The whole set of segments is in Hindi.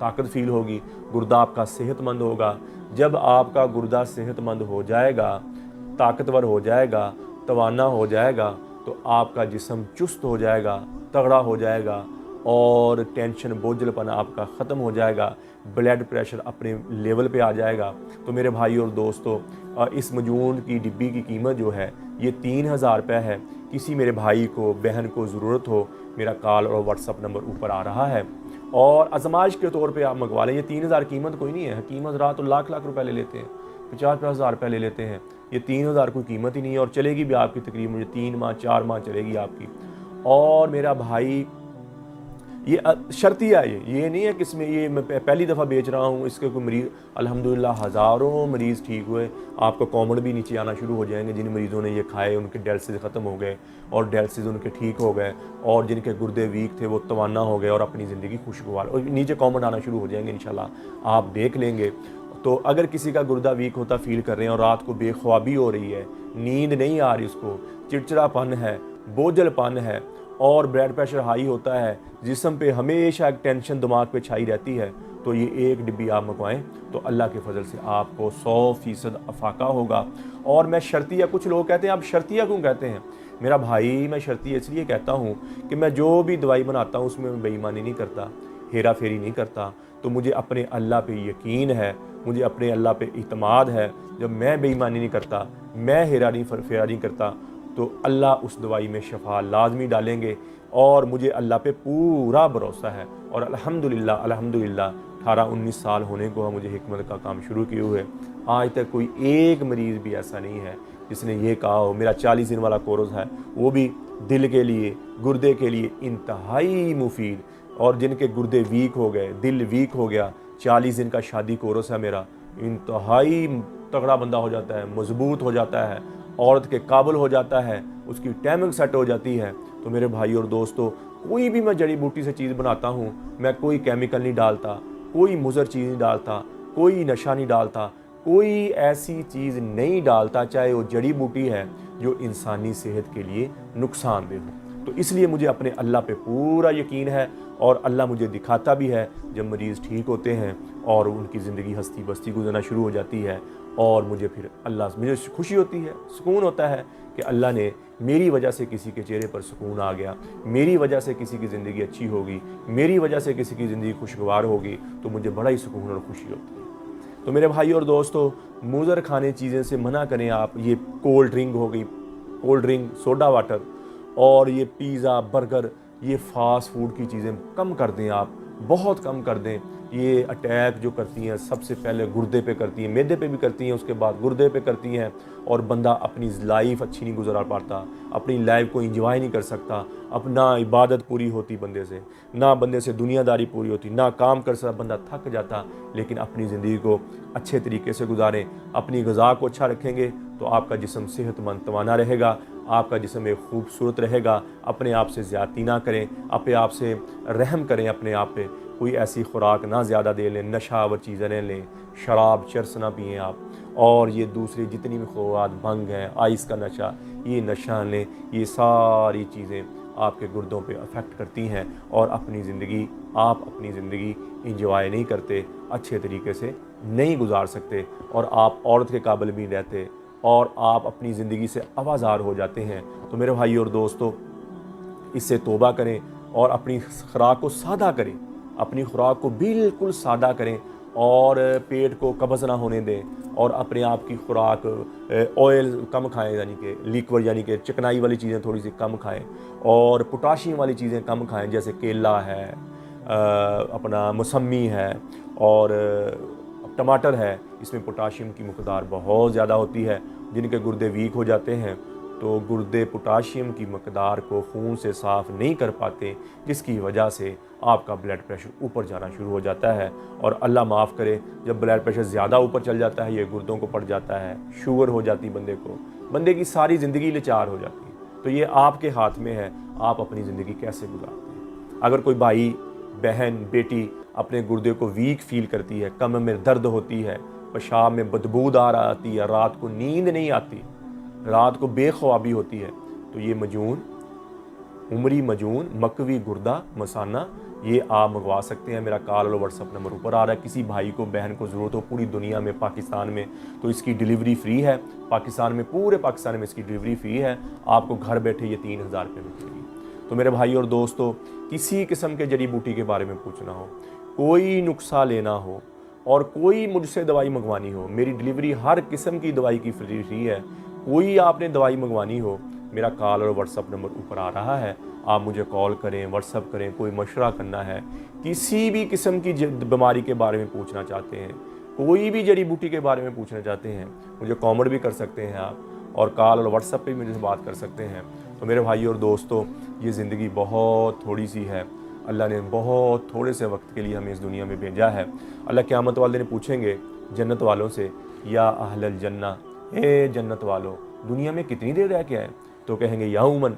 ताकत फील होगी, गुर्दा आपका सेहतमंद होगा। जब आपका गुर्दा सेहतमंद हो जाएगा, ताकतवर हो जाएगा, तवाना हो जाएगा, तो आपका जिस्म चुस्त हो जाएगा, तगड़ा हो जाएगा और टेंशन बोझलपन आपका ख़त्म हो जाएगा, ब्लड प्रेशर अपने लेवल पे आ जाएगा। तो मेरे भाई और दोस्तों, इस मजून की डिब्बी की कीमत जो है ये 3000 रुपये है। किसी मेरे भाई को, बहन को ज़रूरत हो, मेरा कॉल और व्हाट्सअप नंबर ऊपर आ रहा है और आजमाइश के तौर पे आप मंगवा लें। ये 3000 कीमत कोई नहीं है। हकीम हज़रात तो लाख रुपए ले लेते हैं, 50 हज़ार रुपये ले लेते हैं। ये 3000 कोई कीमत ही नहीं है और चलेगी भी आपकी तकरीबन मुझे 3 माह 4 माह चलेगी आपकी। और मेरा भाई ये शर्तिया है, ये नहीं है कि इसमें ये मैं पहली दफ़ा बेच रहा हूँ, इसके कोई मरीज़ अल्हम्दुलिल्लाह हज़ारों मरीज़ ठीक हुए। आपको कमेंट भी नीचे आना शुरू हो जाएंगे, जिन मरीज़ों ने ये खाए उनके डायलिसिस ख़त्म हो गए और डायलिसिस उनके ठीक हो गए और जिनके गुर्दे वीक थे वो तवाना हो गए और अपनी ज़िंदगी खुशगवार। और नीचे कमेंट आना शुरू हो जाएंगे, इंशाल्लाह आप देख लेंगे। तो अगर किसी का गुर्दा वीक होता फील कर रहे हैं और रात को बेख्वाबी हो रही है, नींद नहीं आ रही, उसको चिड़चिड़ापन है, बोझलपन है और ब्लड प्रेशर हाई होता है, जिस्म पे हमेशा एक टेंशन दिमाग पे छाई रहती है, तो ये एक डिब्बी आप मंगवाएं तो अल्लाह के फजल से आपको 100% अफाका होगा। और मैं शर्तिया, कुछ लोग कहते हैं आप शर्तिया क्यों कहते हैं? मेरा भाई, मैं शर्तिया इसलिए कहता हूँ कि मैं जो भी दवाई बनाता हूँ उसमें मैं बेईमानी नहीं करता, हेरा फेरी नहीं करता। तो मुझे अपने अल्लाह पे यकीन है, मुझे अपने अल्लाह पे इत्मीनान है। जब मैं बेईमानी नहीं करता, मैं हेरा फेरा नहीं करता, तो अल्लाह उस दवाई में शफा लाजमी डालेंगे और मुझे अल्लाह पे पूरा भरोसा है। और अल्हम्दुलिल्लाह 18-19 साल होने को मुझे हिकमत का काम शुरू किए हुए आज तक कोई एक मरीज़ भी ऐसा नहीं है जिसने ये कहा हो। मेरा 40 दिन वाला कोर्स है, वो भी दिल के लिए, गुर्दे के लिए इंतहाई मुफीद। और जिनके गुर्दे वीक हो गए, दिल वीक हो गया, 40 दिन का शादी कोर्स है मेरा, इंतहाई तगड़ा बंदा हो जाता है, मजबूत हो जाता है, औरत के काबिल हो जाता है, उसकी टाइमिंग सेट हो जाती है। तो मेरे भाई और दोस्तों, कोई भी मैं जड़ी बूटी से चीज़ बनाता हूँ, मैं कोई केमिकल नहीं डालता, कोई मुज़र चीज़ नहीं डालता, कोई नशा नहीं डालता, कोई ऐसी चीज़ नहीं डालता, चाहे वो जड़ी बूटी है जो इंसानी सेहत के लिए नुकसानदेह हो। तो इसलिए मुझे अपने अल्लाह पे पूरा यकीन है और अल्लाह मुझे दिखाता भी है जब मरीज़ ठीक होते हैं और उनकी ज़िंदगी हंसती बसती गुजरना शुरू हो जाती है। और मुझे फिर मुझे खुशी होती है, सुकून होता है कि अल्लाह ने मेरी वजह से किसी के चेहरे पर सुकून आ गया, मेरी वजह से किसी की ज़िंदगी अच्छी होगी, मेरी वजह से किसी की ज़िंदगी खुशगवार होगी, तो मुझे बड़ा ही सुकून और खुशी होती है। तो मेरे भाई और दोस्तों, मुज़र खाने चीज़ें से मना करें आप। ये कोल्ड ड्रिंक हो गई, कोल्ड ड्रिंक, सोडा वाटर और ये पिज़्ज़ा, बर्गर, ये फास्ट फूड की चीज़ें कम कर दें आप, बहुत कम कर दें। ये अटैक जो करती हैं सबसे पहले गुर्दे पे करती हैं, मैदे पे भी करती हैं, उसके बाद गुर्दे पे करती हैं और बंदा अपनी लाइफ अच्छी नहीं गुजार पाता, अपनी लाइफ को इंजॉय नहीं कर सकता। अपना इबादत पूरी होती बंदे से, ना बंदे से दुनियादारी पूरी होती, ना काम कर सकता, बंदा थक जाता। लेकिन अपनी ज़िंदगी को अच्छे तरीके से गुजारें, अपनी ग़िज़ा को अच्छा रखेंगे तो आपका जिस्म सेहतमंद तवाना रहेगा, आपका जिस्म एक खूबसूरत रहेगा। अपने आप से ज़्यादती ना करें, अपने आप से रहम करें अपने आप पे। कोई ऐसी खुराक ना ज़्यादा दे लें, नशावर चीज़ें न लें, शराब चरस ना पिएँ आप, और ये दूसरी जितनी भी खुराक, भंग है, आइस का नशा, ये नशा लें। ये सारी चीज़ें आपके गुर्दों पे अफेक्ट करती हैं और आप अपनी ज़िंदगी इंजॉय नहीं करते, अच्छे तरीके से नहीं गुजार सकते और आप औरत के काबिल भी रहते और आप अपनी ज़िंदगी से आवाज़ार हो जाते हैं। तो मेरे भाई और दोस्तों, इससे तौबा करें और अपनी खुराक को सादा करें, अपनी खुराक को बिल्कुल सादा करें और पेट को कब्ज़ ना होने दें और अपने आप की खुराक ऑयल कम खाएं, यानी कि लिक्विड यानी कि चिकनाई वाली चीज़ें थोड़ी सी कम खाएं और पोटाशियम वाली चीज़ें कम खाएं, जैसे केला है, अपना मौसमी है और टमाटर है। इसमें पोटाशियम की मकदार बहुत ज़्यादा होती है। जिनके गुर्दे वीक हो जाते हैं तो गुर्दे पोटाशियम की मकदार को खून से साफ़ नहीं कर पाते, जिसकी वजह से आपका ब्लड प्रेशर ऊपर जाना शुरू हो जाता है। और अल्लाह माफ़ करे, जब ब्लड प्रेशर ज़्यादा ऊपर चल जाता है, ये गुर्दों को पड़ जाता है, शुगर हो जाती बंदे की सारी ज़िंदगी लाचार हो जाती है। तो ये आपके हाथ में है, आप अपनी ज़िंदगी कैसे गुजारते हैं। अगर कोई भाई, बहन, बेटी अपने गुर्दे को वीक फील करती है, कमर में दर्द होती है, पेशाब में बदबूदार आती है, रात को नींद नहीं आती, रात को बेख्वाबी होती है, तो ये मजून, उमरी मजून, मकवी गुर्दा मसाना ये आप मंगवा सकते हैं। मेरा कॉल और व्हाट्सअप नंबर ऊपर आ रहा है। किसी भाई को बहन को ज़रूरत हो पूरी दुनिया में, पाकिस्तान में, तो इसकी डिलीवरी फ्री है। पाकिस्तान में, पूरे पाकिस्तान में इसकी डिलीवरी फ्री है। आपको घर बैठे ये 3000 रुपये में मिलेगी। तो मेरे भाई और दोस्तों, किसी किस्म के जड़ी बूटी के बारे में पूछना हो, कोई नुस्खा लेना हो और कोई मुझसे दवाई मंगवानी हो, मेरी डिलीवरी हर किस्म की दवाई की फ्री है। कोई आपने दवाई मंगवानी हो, मेरा कॉल और व्हाट्सअप नंबर ऊपर आ रहा है। आप मुझे कॉल करें, व्हाट्सअप करें। कोई मशवरा करना है, किसी भी किस्म की बीमारी के बारे में पूछना चाहते हैं, कोई भी जड़ी बूटी के बारे में पूछना चाहते हैं, मुझे कमेंट भी कर सकते हैं आप, और कॉल और व्हाट्सअप पे मुझसे बात कर सकते हैं। तो मेरे भाई और दोस्तों, ये ज़िंदगी बहुत थोड़ी सी है। अल्लाह ने बहुत थोड़े से वक्त के लिए हमें इस दुनिया में भेजा है। अल्लाह क़यामत वाले दिन पूछेंगे जन्नत वालों से, या अहलल जन्ना, ए जन्नत वालों, दुनिया में कितनी देर रह के आए? तो कहेंगे यौमन,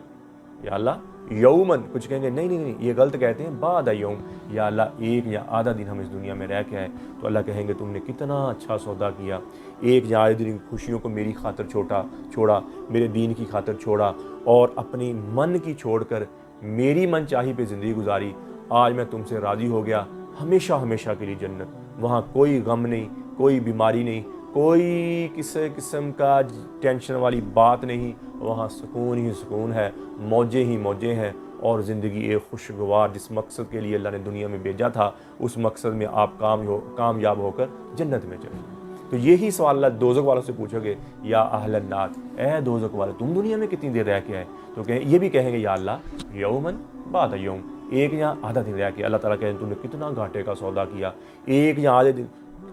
या अल्लाह यौमन। कुछ कहेंगे नहीं नहीं नहीं, ये गलत कहते हैं, बाद यौम, या अल्लाह एक या आधा दिन हम इस दुनिया में रह के आए। तो अल्लाह कहेंगे तुमने कितना अच्छा सौदा किया, एक या आधे दिन की खुशियों को मेरी खातर छोड़ा, मेरे दीन की खातर छोड़ा, और अपनी मन की छोड़कर मेरी मन चाही पे ज़िंदगी गुजारी। आज मैं तुमसे राज़ी हो गया, हमेशा हमेशा के लिए जन्नत। वहाँ कोई गम नहीं, कोई बीमारी नहीं, कोई किसी किस्म का टेंशन वाली बात नहीं। वहाँ सुकून ही सुकून है, मौजें ही मौजें हैं, और ज़िंदगी एक खुशगवार, जिस मकसद के लिए अल्लाह ने दुनिया में भेजा था, उस मकसद में आप कामयाब होकर जन्नत में चलेंगे। तो यही सवाल अल्लाह दोज़ख वालों से पूछोगे, या अहलन नार, ए दोज़ख वाले, तुम दुनिया में कितनी देर रह के आए? तो ये भी कहेंगे या अल्लाह यौमन बाद यौम, एक या आधा दिन रह के। अल्लाह ताला कहेंगे तुमने कितना घाटे का सौदा किया, एक या आधे दिन।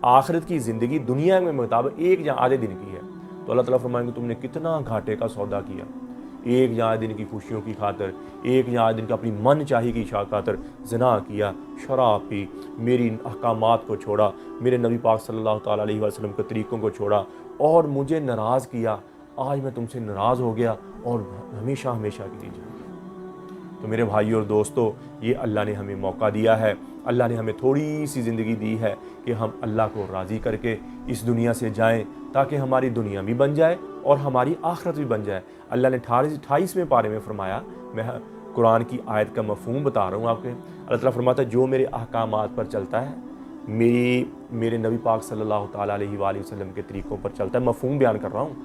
आखिरत की ज़िंदगी दुनिया में मुताबिक एक या आधे दिन की है। तो अल्लाह ताला फरमाएंगे तुमने कितना घाटे का सौदा किया, एक या आधे दिन की खुशियों की खातर, एक या आधे दिन का अपनी मन चाही की खातर ज़िना किया, शराब पी, मेरी अहकामात को छोड़ा, मेरे नबी पाक सल्लल्लाहु ताला अलैहि वसल्लम के तरीक़ों को छोड़ा, और मुझे नाराज़ किया। आज मैं तुमसे नाराज़ हो गया और हमेशा हमेशा के लिए जाऊँगा। तो मेरे भाई और दोस्तों, ये अल्लाह ने हमें मौका दिया है, अल्लाह ने हमें थोड़ी सी ज़िंदगी दी है कि हम अल्लाह को राज़ी करके इस दुनिया से जाएं, ताकि हमारी दुनिया भी बन जाए और हमारी आखरत भी बन जाए। अल्लाह ने 28वें पारे में फरमाया, मैं कुरान की आयत का मफ़हूम बता रहा हूँ आपके। अल्लाह ताला फरमाता है जो मेरे अहकामात पर चलता है, मेरे नबी पाक सल्लल्लाहु ताला अलैहि वसल्लम के तरीक़ों पर चलता है, मफ़हूम बयान कर रहा हूँ,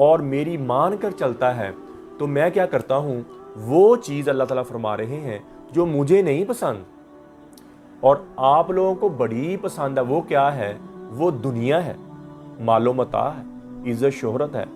और मेरी मान कर चलता है, तो मैं क्या करता हूँ, वो चीज़ अल्लाह ताला फरमा रहे हैं जो मुझे नहीं पसंद और आप लोगों को बड़ी पसंद है। वो क्या है? वो दुनिया है, मालो मता है, इज़्ज़त शोहरत है।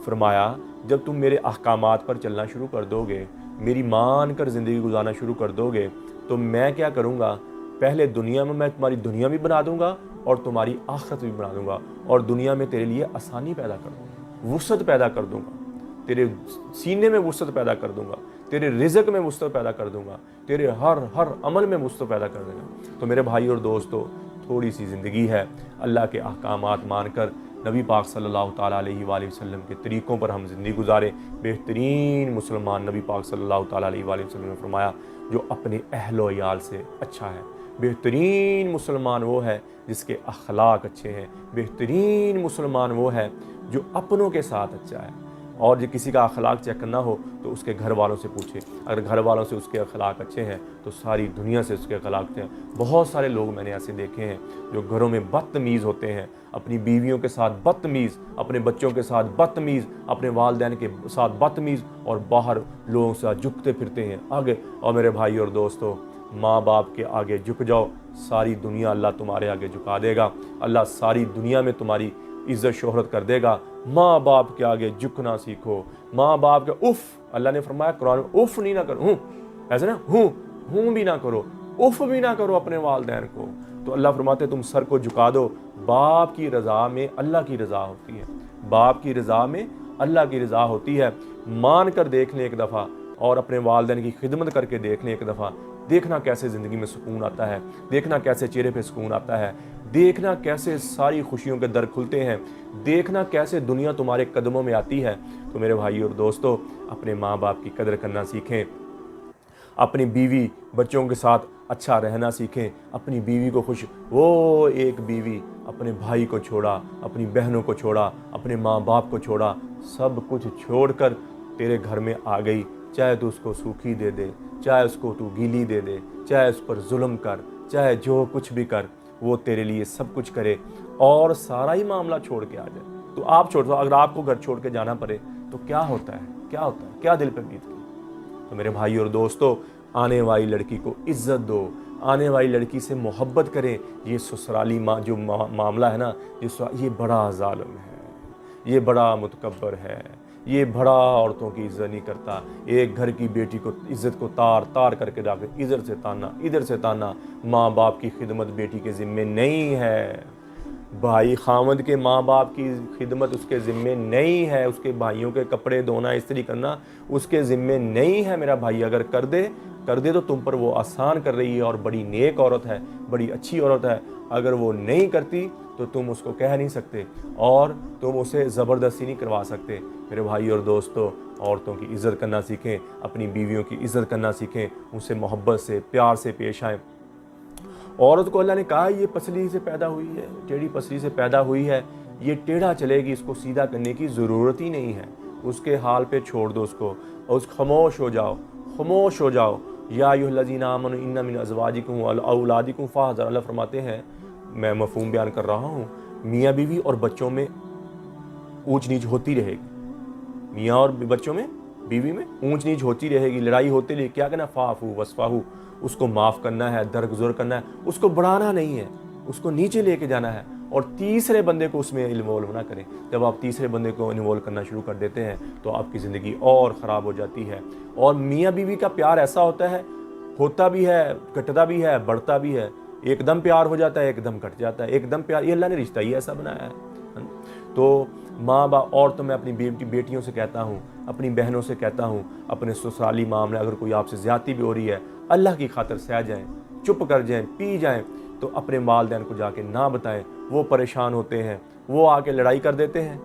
फरमाया जब तुम मेरे अहकामात पर चलना शुरू कर दोगे, मेरी मान कर ज़िंदगी गुजारना शुरू कर दोगे, तो मैं क्या करूँगा, पहले दुनिया में मैं तुम्हारी दुनिया भी बना दूँगा और तुम्हारी आखरत भी बना दूँगा, और दुनिया में तेरे लिए आसानी पैदा कर दूँगा, वुसअत पैदा कर दूँगा, तेरे सीने में वुसअत पैदा कर दूँगा, तेरे रिज़्क़ में वुसअत पैदा कर दूँगा, तेरे हर अमल में वुसअत पैदा कर दूँगा। तो मेरे भाई और दोस्तों, थोड़ी सी ज़िंदगी है, अल्लाह के अहकामात मानकर नबी पाक सल्लल्लाहु ताला अलैहि वसल्लम के तरीक़ों पर हम ज़िंदगी गुजारें। बेहतरीन मुसलमान नबी पाक सल्लल्लाहु ताला अलैहि वसल्लम ने फरमाया जो अपने अहलो याल से अच्छा है। बेहतरीन मुसलमान वो है जिसके अखलाक अच्छे हैं। बेहतरीन मुसलमान वो है जो अपनों के साथ अच्छा है। और जो किसी का अखलाक चेक करना हो तो उसके घर वालों से पूछे, अगर घर वालों से उसके अखलाक अच्छे हैं तो सारी दुनिया से उसके अखलाक अच्छे हैं। बहुत सारे लोग मैंने ऐसे देखे हैं जो घरों में बदतमीज़ होते हैं, अपनी बीवियों के साथ बदतमीज़, अपने बच्चों के साथ बदतमीज़, अपने वालिदैन के साथ बदतमीज़, और बाहर लोगों से झुकते फिरते हैं आगे। और मेरे भाई और दोस्तों, माँ बाप के आगे झुक जाओ, सारी दुनिया अल्लाह तुम्हारे आगे झुका देगा। अल्लाह सारी दुनिया में तुम्हारी इज़्ज़त शोहरत कर देगा। माँ बाप के आगे झुकना सीखो। माँ बाप के उफ़, अल्लाह ने फरमाया कुरान में, उफ़ नहीं ना करो, हूँ ऐसे ना, हूँ भी ना करो, उफ़ भी ना करो अपने वालिदैन को। तो अल्लाह फरमाते तुम सर को झुका दो। बाप की रज़ा में अल्लाह की रज़ा होती है, बाप की रज़ा में अल्लाह की रज़ा होती है। मान कर देख लें एक दफ़ा, और अपने वालिदैन की खिदमत करके देख लें एक दफ़ा। देखना कैसे ज़िंदगी में सुकून आता है, देखना कैसे चेहरे पे सुकून आता है, देखना कैसे सारी खुशियों के दर खुलते हैं, देखना कैसे दुनिया तुम्हारे कदमों में आती है। तो मेरे भाई और दोस्तों, अपने माँ बाप की कदर करना सीखें, अपनी बीवी बच्चों के साथ अच्छा रहना सीखें, अपनी बीवी को खुश। वो एक बीवी अपने भाई को छोड़ा, अपनी बहनों को छोड़ा, अपने माँ बाप को छोड़ा, सब कुछ छोड़कर तेरे घर में आ गई, चाहे तो उसको सूखी दे दे, चाहे उसको तू गीली दे दे, चाहे उस पर जुल्म कर, चाहे जो कुछ भी कर, वो तेरे लिए सब कुछ करे और सारा ही मामला छोड़ के आ जाए। तो आप छोड़ दो, अगर आपको घर छोड़ के जाना पड़े तो क्या होता है, क्या होता है, क्या दिल पे बीतती है। तो मेरे भाई और दोस्तों, आने वाली लड़की को इज्जत दो, आने वाली लड़की से मोहब्बत करें। ये ससुराली जो मामला है ना, ये बड़ा जालिम है, ये बड़ा मुतकब्बर है, ये बड़ा औरतों की इज्जत नहीं करता। एक घर की बेटी को इज्जत को तार तार करके डाके, इधर से ताना इधर से ताना। माँ बाप की खिदमत बेटी के ज़िम्मे नहीं है, भाई खामद के माँ बाप की खिदमत उसके ज़िम्मे नहीं है, उसके भाइयों के कपड़े धोना इस्त्री करना उसके ज़िम्मे नहीं है। मेरा भाई अगर कर दे तो तुम पर वो आसान कर रही है और बड़ी नेक औरत है, बड़ी अच्छी औरत है। अगर वो नहीं करती तो तुम उसको कह नहीं सकते और तुम उसे ज़बरदस्ती नहीं करवा सकते। मेरे भाई और दोस्तों, औरतों की इज़्ज़त करना सीखें, अपनी बीवियों की इज़्ज़त करना सीखें, उनसे मोहब्बत से प्यार से पेश आएँ। औरत को अल्लाह ने कहा ये पसली से पैदा हुई है, टेढ़ी पसली से पैदा हुई है, ये टेढ़ा चलेगी, इसको सीधा करने की ज़रूरत ही नहीं है, उसके हाल पे छोड़ दो उसको और खामोश हो जाओ, खामोश हो जाओ। या अय्युहल्लज़ीना आमनू इन्ना मिन अज़वाजिकुम व औलादिकुम फ़ाहज़र, अल्लाह फरमाते हैं, मैं मफ़हूम बयान कर रहा हूँ, मियाँ बीवी और बच्चों में ऊंच नीच होती रहेगी, मियाँ और बच्चों में बीवी में ऊंच नीच होती रहेगी, लड़ाई होती रहेगी। क्या कहना, फ़ाफ़ू वस्फ़ाहू, उसको माफ़ करना है, दरगुज़र करना है, उसको बढ़ाना नहीं है, उसको नीचे लेके जाना है और तीसरे बंदे को उसमें इन्वॉल्व ना करें। जब आप तीसरे बंदे को इन्वॉल्व करना शुरू कर देते हैं तो आपकी ज़िंदगी और ख़राब हो जाती है। और मियाँ बीवी का प्यार ऐसा होता भी है, घटता भी है, बढ़ता भी है। एकदम प्यार हो जाता है, एकदम घट जाता है, एकदम प्यार, ये अल्लाह ने रिश्ता ही ऐसा बनाया है। तो माँ बाप और तो मैं अपनी बेटियों से कहता हूँ, अपनी बहनों से कहता हूँ, अपने ससुराली मामले अगर कोई आपसे ज़्यादती भी हो रही है, अल्लाह की खातिर सह जाएँ, चुप कर जाएँ, पी जाएँ, तो अपने वालिदैन को जाके ना बताएं। वो परेशान होते हैं, वो आके लड़ाई कर देते हैं,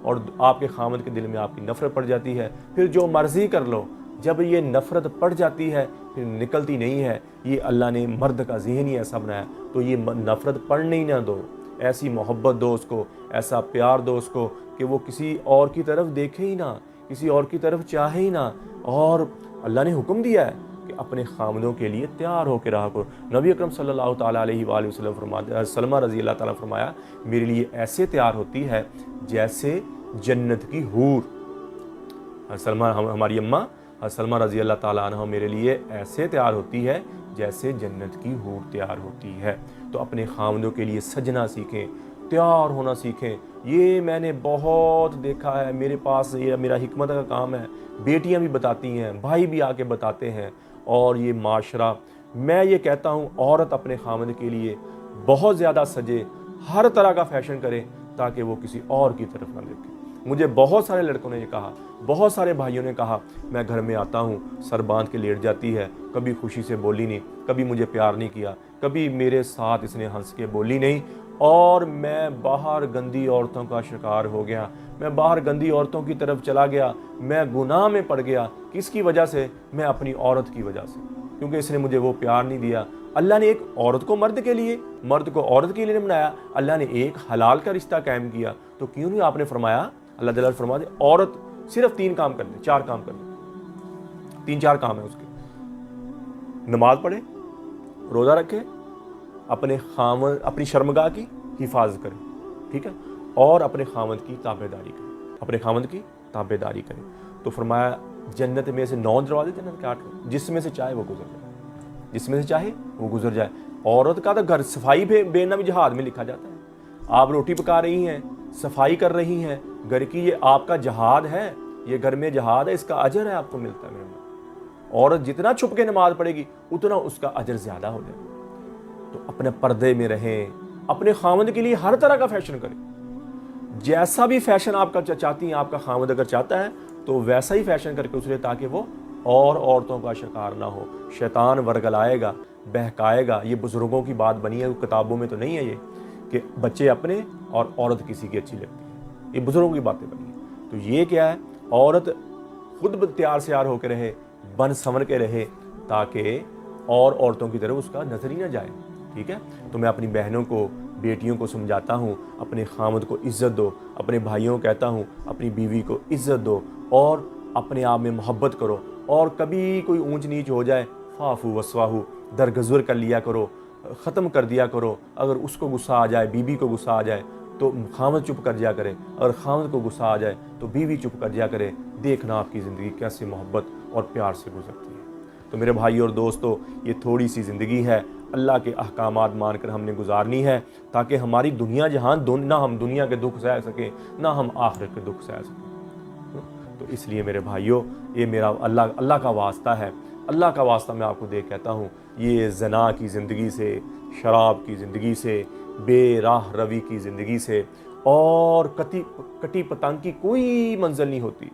और आपके खामद के दिल में आपकी नफ़रत पड़ जाती है। फिर जो मर्ज़ी कर लो, जब ये नफ़रत पड़ जाती है फिर निकलती नहीं है। ये अल्लाह ने मर्द का ज़हन ही ऐसा बनाया, तो ये नफ़रत पड़ने ही ना दो। ऐसी मोहब्बत दो उसको, ऐसा प्यार दो उसको कि वो किसी और की तरफ देखे ही ना, किसी और की तरफ चाहे ही ना। और अल्लाह ने हुक्म दिया है कि अपने खामदों के लिए तैयार होकर रहा करो। नबी अकरम सल्लल्लाहु ताला अलैहि वसल्लम फरमाते, सलमा रज़ी अल्लाह ताला फरमाया, मेरे लिए ऐसे तैयार होती है जैसे जन्नत की हूर। सलमा हमारी अम्मा सलमा रज़ी अल्लाह ताला अन्हा मेरे लिए ऐसे तैयार होती है जैसे जन्नत की हूर तैयार होती है। तो अपने खामदों के लिए सजना सीखें, तैयार होना सीखें। ये मैंने बहुत देखा है, मेरे पास ये मेरा हिकमत का काम है, बेटियां भी बताती हैं, भाई भी आके बताते हैं। और ये माशरा, मैं ये कहता हूँ, औरत अपने खामद के लिए बहुत ज़्यादा सजे, हर तरह का फैशन करे ताकि वो किसी और की तरफ ना देखे। मुझे बहुत सारे लड़कों ने ये कहा, बहुत सारे भाइयों ने कहा, मैं घर में आता हूँ सर बांध के लेट जाती है, कभी खुशी से बोली नहीं, कभी मुझे प्यार नहीं किया, कभी मेरे साथ इसने हंस के बोली नहीं, और मैं बाहर गंदी औरतों का शिकार हो गया, मैं बाहर गंदी औरतों की तरफ चला गया, मैं गुनाह में पड़ गया। किसकी वजह से? मैं अपनी औरत की वजह से, क्योंकि इसने मुझे वो प्यार नहीं दिया। अल्लाह ने एक औरत को मर्द के लिए, मर्द को औरत के लिए बनाया, अल्लाह ने एक हलाल का रिश्ता कायम किया। तो क्यों नहीं आपने फरमाया, अल्लाह ताला फरमा दे, औरत सिर्फ 3 काम कर दे, 4 काम कर दे, 3-4 काम है उसके, नमाज पढ़े, रोज़ा रखे, अपने खामद अपनी शर्मगाह की हिफाजत करे, ठीक है, और अपने खामद की ताबेदारी करे, अपने खामद की ताबेदारी करे। तो फरमाया जन्नत में से 9 दरवाजे जन्नत के 8, जिसमें से चाहे वो गुजर जाए, जिसमें से चाहे वो गुजर जाए। औरत का तो घर सफाई बेना भी जहाद में लिखा जाता है। आप रोटी पका रही हैं, सफाई कर रही हैं घर की, ये आपका जहाद है, ये घर में जहाद है, इसका अजर है, आपको मिलता है। मेरे औरत जितना छुप के नमाज पढ़ेगी उतना उसका अजर ज़्यादा हो जाएगा। तो अपने पर्दे में रहें, अपने खामद के लिए हर तरह का फैशन करें, जैसा भी फैशन आपका चाहती हैं, आपका खामद अगर चाहता है तो वैसा ही फैशन करके उसने, ताकि वो और औरतों का शिकार ना हो। शैतान वर्गलाएगा, बहकाएगा। ये बुजुर्गों की बात बनी है, किताबों में तो नहीं है ये कि बच्चे अपने और औरत किसी की अच्छी लगती है, ये बुजुर्गों की बातें बनी है। तो ये क्या है, औरत खुद तैयार श्यार होकर रहे, बन संवर के रहे, ताकि और औरतों की तरफ उसका नजर ही ना जाए, ठीक है। तो मैं अपनी बहनों को, बेटियों को समझाता हूँ, अपने खामद को इज़्ज़त दो, अपने भाइयों को कहता हूँ अपनी बीवी को इज़्ज़त दो, और अपने आप में मोहब्बत करो, और कभी कोई ऊंच नीच हो जाए फाफू वसवाहू, दरगुजर कर लिया करो, ख़त्म कर दिया करो। अगर उसको गुस्सा आ जाए, बीबी को गुस्सा आ जाए तो खामद चुप कर जाया करे, अगर खामद को गुस्सा आ जाए तो बीवी चुप कर जाया करे। देखना आपकी ज़िंदगी कैसे मोहब्बत और प्यार से गुजरती है। तो मेरे भाई और दोस्तों, ये थोड़ी सी ज़िंदगी है, अल्लाह के अहकामात मानकर हमने गुजारनी है, ताकि हमारी दुनिया जहाँ ना हम दुनिया के दुख सह सकें, ना हम आखिरत के दुख सह सकें। तो इसलिए मेरे भाइयों, ये मेरा अल्लाह का वास्ता है, अल्लाह का वास्ता मैं आपको देख कहता हूँ, ये ज़ना की ज़िंदगी से, शराब की ज़िंदगी से, बेराह रवी की ज़िंदगी से, और कटी पतंग की कोई मंजिल नहीं होती,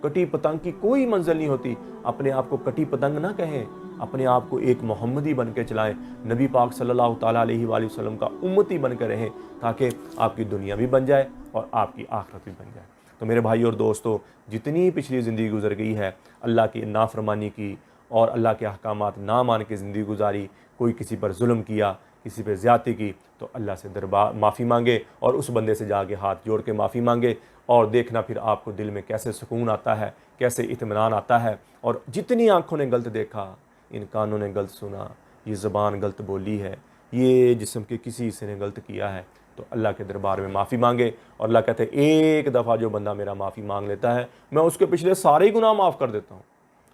कटी पतंग की कोई मंजिल नहीं होती। अपने आप को कटी पतंग ना कहें, अपने आप को एक मोहम्मदी बन के चलाएं, नबी पाक सल्लल्लाहु ताला अलैहि वसल्लम का उम्मती बन कर रहें, ताकि आपकी दुनिया भी बन जाए और आपकी आखिरत भी बन जाए। तो मेरे भाई और दोस्तों, जितनी पिछली ज़िंदगी गुजर गई है, अल्लाह की नाफरमानी की और अल्लाह के अहकामात ना मान के ज़िंदगी गुजारी, कोई किसी पर जुल्म किया, किसी पर ज़्यादती की, तो अल्लाह से दरबार माफ़ी मांगे और उस बंदे से जाके हाथ जोड़ के माफ़ी मांगे, और देखना फिर आपको दिल में कैसे सुकून आता है, कैसे इत्मीनान आता है। और जितनी आँखों ने गलत देखा, इन कानों ने गलत सुना, ये ज़बान गलत बोली है, ये जिस्म के किसी हिस्से ने गलत किया है, तो अल्लाह के दरबार में माफ़ी मांगे। और अल्लाह कहते हैं, एक दफ़ा जो बंदा मेरा माफ़ी मांग लेता है, मैं उसके पिछले सारे ही गुनाह माफ़ कर देता हूँ,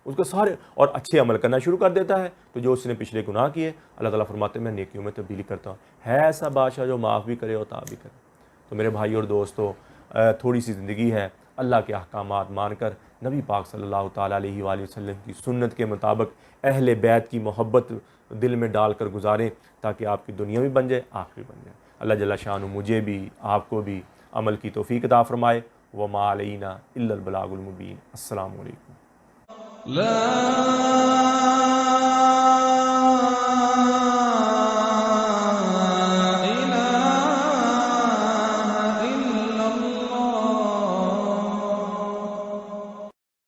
उसके सारे, और अच्छे अमल करना शुरू कर देता है। तो जो उसने पिछले गुनाह किए, अल्लाह ताला फरमाते हैं मैं नेकियों में तब्दीली करता हूँ। है ऐसा बादशाह जो माफ़ भी करे और ता भी करे। तो मेरे भाई और दोस्तों, थोड़ी सी ज़िंदगी है, अल्लाह के अहकामात मानकर नबी पाक सल्लल्लाहु ताला अलैहि वसल्लम की सुन्नत के मुताबिक अहले बैत की मोहब्बत दिल में डालकर गुजारें, ताकि आपकी दुनिया भी बन जाए, आखिरत बन जाए। अल्लाह जल्ला शानु मुझे भी आपको भी अमल की तौफीक अता फरमाए। व मा अलैना इल्लल बलागुल मुबीन। अस्सलामु अलैकुम।